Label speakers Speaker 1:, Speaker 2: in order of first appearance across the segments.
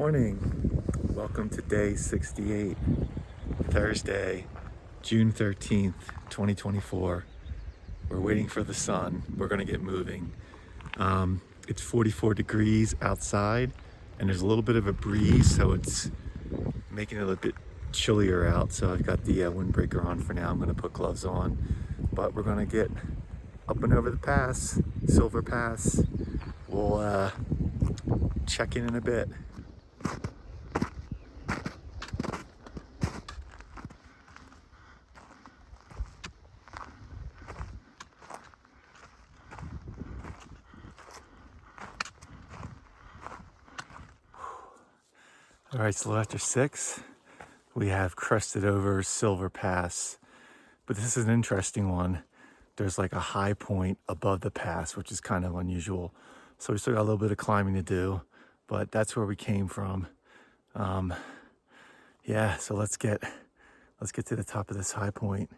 Speaker 1: Morning. Welcome to day 68, Thursday, June 13th, 2024. We're waiting for the sun. We're gonna get moving. It's 44 degrees outside and there's a little bit of a breeze, so it's making it a little bit chillier out. So I've got the windbreaker on for now. I'm gonna put gloves on, but we're gonna get up and over the pass, Silver Pass. We'll check in a bit. All right, so after 6, we have crested over Silver Pass, but this is an interesting one. There's like a high point above the pass, which is kind of unusual. So we still got a little bit of climbing to do, but that's where we came from. Yeah, so let's get to the top of this high point.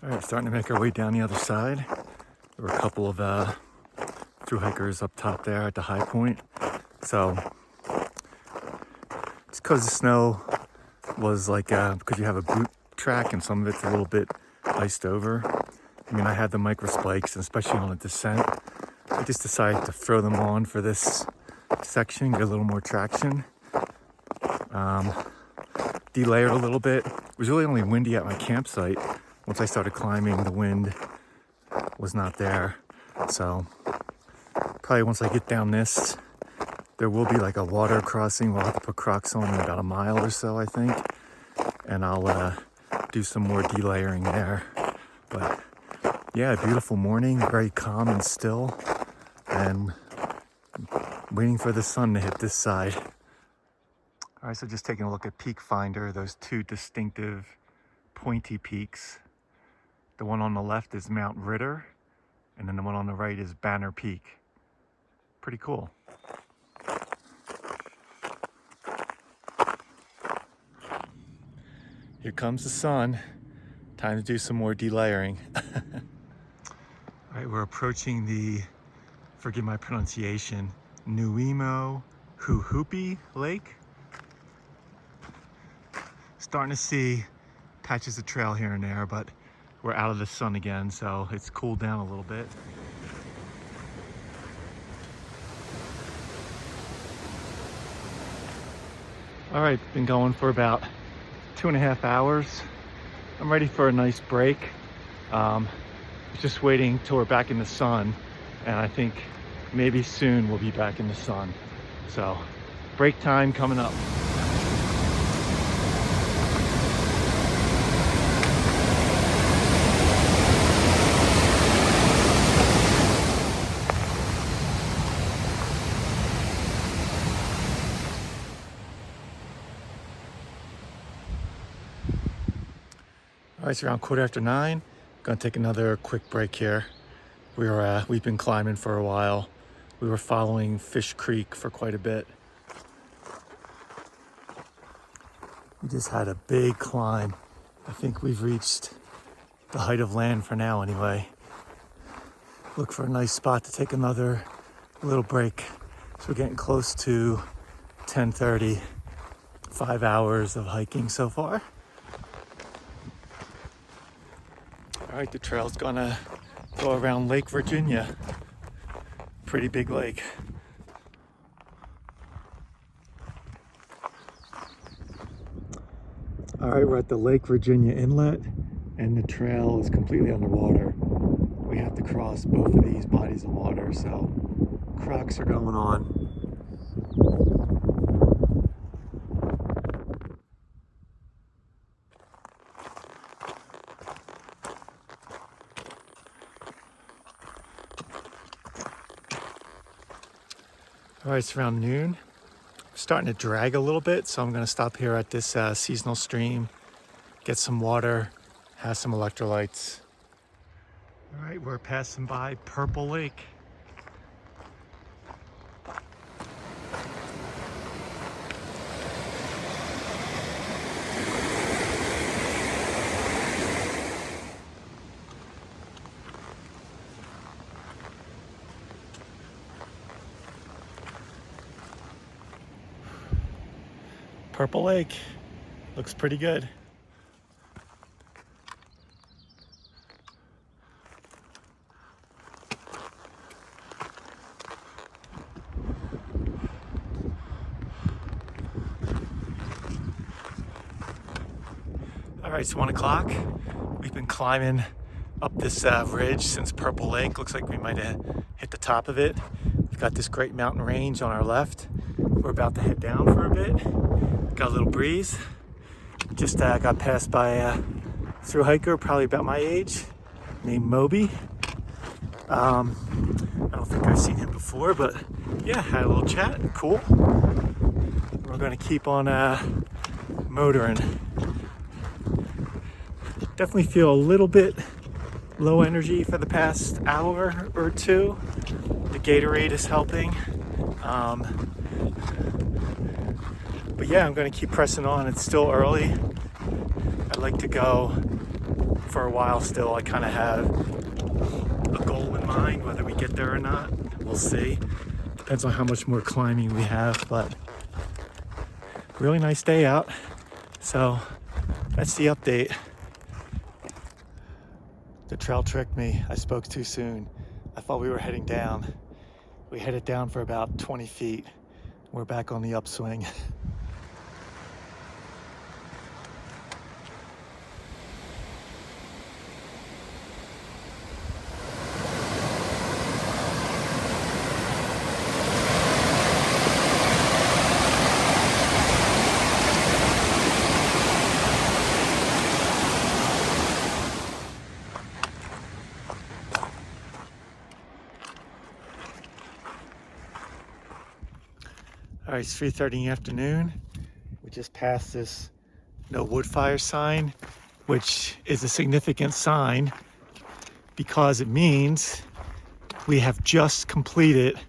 Speaker 1: All right, starting to make our way down the other side. There were a couple of thru-hikers up top there at the high point. So just because the snow was like, because you have a boot track and some of it's a little bit iced over. I mean, I had the micro spikes, and especially on a descent, I just decided to throw them on for this section, get a little more traction. Delayered a little bit. It was really only windy at my campsite. Once I started climbing, the wind was not there. So probably once I get down this, there will be like a water crossing. We'll have to put Crocs on in about a mile or so, I think. And I'll do some more delayering there. But yeah, beautiful morning, very calm and still. And waiting for the sun to hit this side. All right, so just taking a look at Peak Finder, those two distinctive pointy peaks. The one on the left is Mount Ritter, and then the one on the right is Banner Peak. Pretty cool. Here comes the sun. Time to do some more delayering. All right, we're approaching the, forgive my pronunciation, Nuimo Huhupi Lake. Starting to see patches of trail here and there, but we're out of the sun again, so it's cooled down a little bit. All right, been going for about 2.5 hours. I'm ready for a nice break. Just waiting till we're back in the sun, and I think maybe soon we'll be back in the sun. So, break time coming up. All right, it's around 9:15. Gonna take another quick break here. We've been climbing for a while. We were following Fish Creek for quite a bit. We just had a big climb. I think we've reached the height of land for now anyway. Look for a nice spot to take another little break. So we're getting close to 10:30. 5 hours of hiking so far. All right, the trail's gonna go around Lake Virginia. Pretty big lake. All right, we're at the Lake Virginia inlet, and the trail is completely underwater. We have to cross both of these bodies of water, so Crocs are going on. All right, it's around noon. Starting to drag a little bit, so I'm gonna stop here at this seasonal stream, get some water, have some electrolytes. All right, we're passing by Purple Lake. Purple Lake looks pretty good. All right, it's 1 o'clock. We've been climbing up this ridge since Purple Lake. Looks like we might have hit the top of it. We've got this great mountain range on our left. We're about to head down for a bit. Got a little breeze. Just got passed by a thru-hiker, probably about my age, named Moby. I don't think I've seen him before, but yeah, had a little chat. Cool. We're gonna keep on motoring. Definitely feel a little bit low energy for the past hour or two. The Gatorade is helping. But yeah, I'm gonna keep pressing on. It's still early. I'd like to go for a while still. I kind of have a goal in mind. Whether we get there or not, we'll see. Depends on how much more climbing we have, but really nice day out. So that's the update. The trail tricked me. I spoke too soon. I thought we were heading down. We headed down for about 20 feet. We're back on the upswing. All right, it's 3:30 in the afternoon. We just passed this no wood fire sign, which is a significant sign because it means we have just completed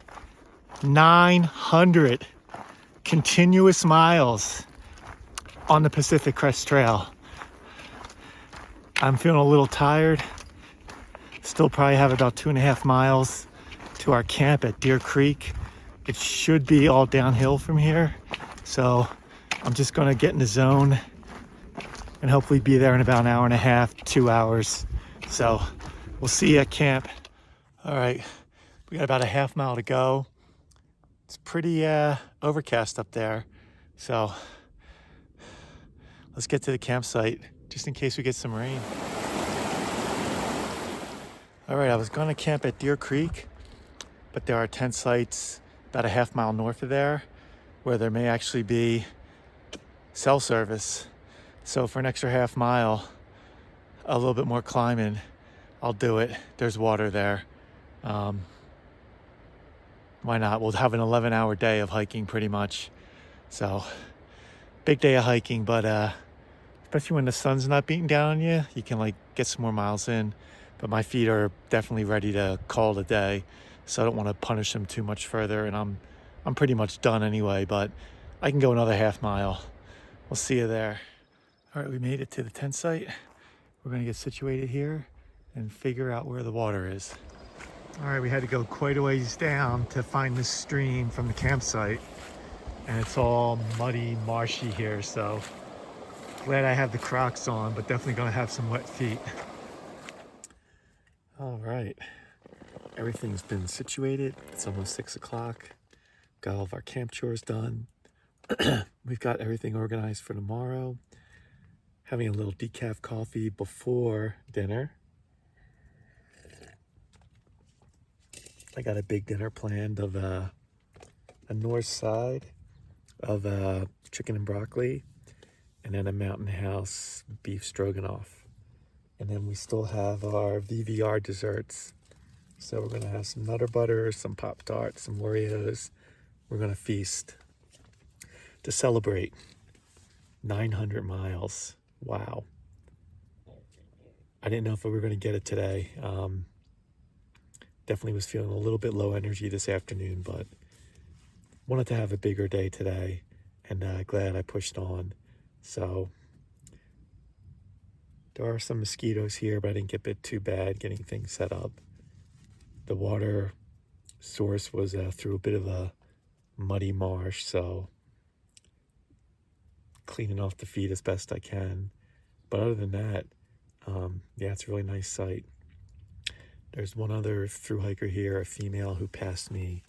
Speaker 1: 900 continuous miles on the Pacific Crest Trail. I'm feeling a little tired. Still probably have about 2.5 miles to our camp at Deer Creek. It should be all downhill from here. So I'm just gonna get in the zone and hopefully be there in about an hour and a half, 2 hours. So we'll see you at camp. All right, we got about a half mile to go. It's pretty overcast up there. So let's get to the campsite just in case we get some rain. All right, I was gonna camp at Deer Creek, but there are tent sites about a half mile north of there where there may actually be cell service. So for an extra half mile, a little bit more climbing, I'll do it. There's water there. Why not? We'll have an 11-hour day of hiking pretty much. So big day of hiking, but especially when the sun's not beating down on you, you can like get some more miles in. But my feet are definitely ready to call it a day. So I don't want to punish them too much further, and I'm pretty much done anyway, but I can go another half mile. We'll see you there. All right, we made it to the tent site. We're gonna get situated here and figure out where the water is. All right, we had to go quite a ways down to find this stream from the campsite, and it's all muddy, marshy here, so glad I have the Crocs on, but definitely gonna have some wet feet. All right. Everything's been situated. It's almost 6 o'clock. Got all of our camp chores done. We've got everything organized for tomorrow. Having a little decaf coffee before dinner. I got a big dinner planned of a north side of chicken and broccoli, and then a Mountain House beef stroganoff. And then we still have our VVR desserts. So we're gonna have some Nutter Butter, some Pop-Tarts, some Oreos. We're gonna feast to celebrate 900 miles. Wow. I didn't know if we were gonna get it today. Definitely was feeling a little bit low energy this afternoon, but wanted to have a bigger day today, and glad I pushed on. So there are some mosquitoes here, but I didn't get bit too bad getting things set up. The water source was through a bit of a muddy marsh, so cleaning off the feed as best I can. But other than that, yeah, it's a really nice site. There's one other through hiker here, a female who passed me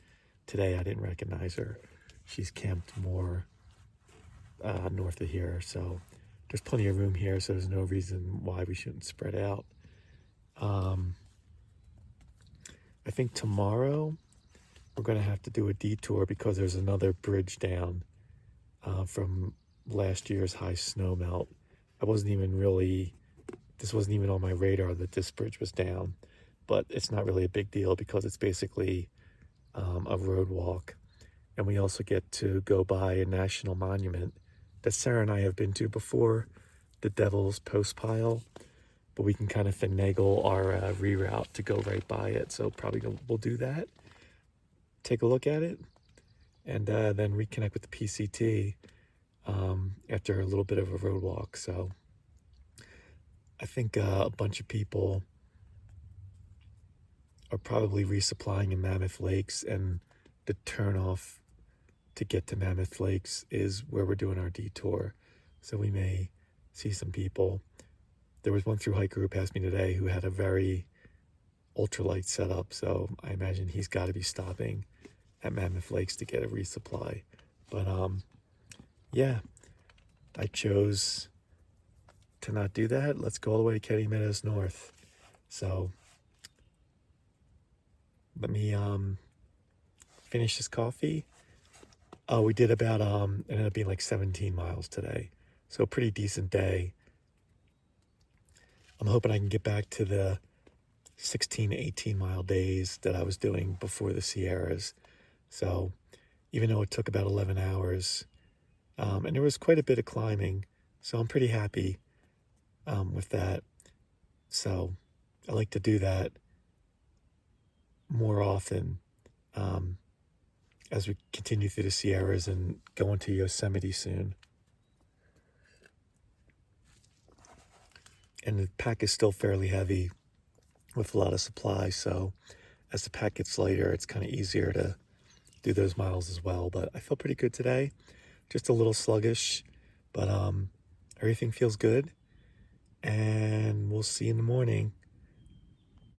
Speaker 1: today. I didn't recognize her. She's camped more north of here, so there's plenty of room here, so there's no reason why we shouldn't spread out. I think tomorrow we're going to have to do a detour because there's another bridge down from last year's high snow melt. This wasn't even on my radar that this bridge was down, but it's not really a big deal because it's basically a road walk. And we also get to go by a national monument that Sarah and I have been to before, the Devil's Post Pile, but we can kind of finagle our reroute to go right by it. So probably we'll do that, take a look at it, and then reconnect with the PCT after a little bit of a road walk. So I think a bunch of people are probably resupplying in Mammoth Lakes, and the turnoff to get to Mammoth Lakes is where we're doing our detour. So we may see some people. There was one through hiker who passed me today who had a very ultralight setup, so I imagine he's got to be stopping at Mammoth Lakes to get a resupply. But yeah, I chose to not do that. Let's go all the way to Kenny Meadows North. So let me finish this coffee. Oh, we did about it ended up being like 17 miles today, so a pretty decent day. I'm hoping I can get back to the 16 to 18 mile days that I was doing before the Sierras. So even though it took about 11 hours, and there was quite a bit of climbing, so I'm pretty happy with that. So I like to do that more often as we continue through the Sierras and go into Yosemite soon. And the pack is still fairly heavy with a lot of supplies, so as the pack gets lighter, it's kind of easier to do those miles as well. But I feel pretty good today, just a little sluggish, but everything feels good, and we'll see you in the morning.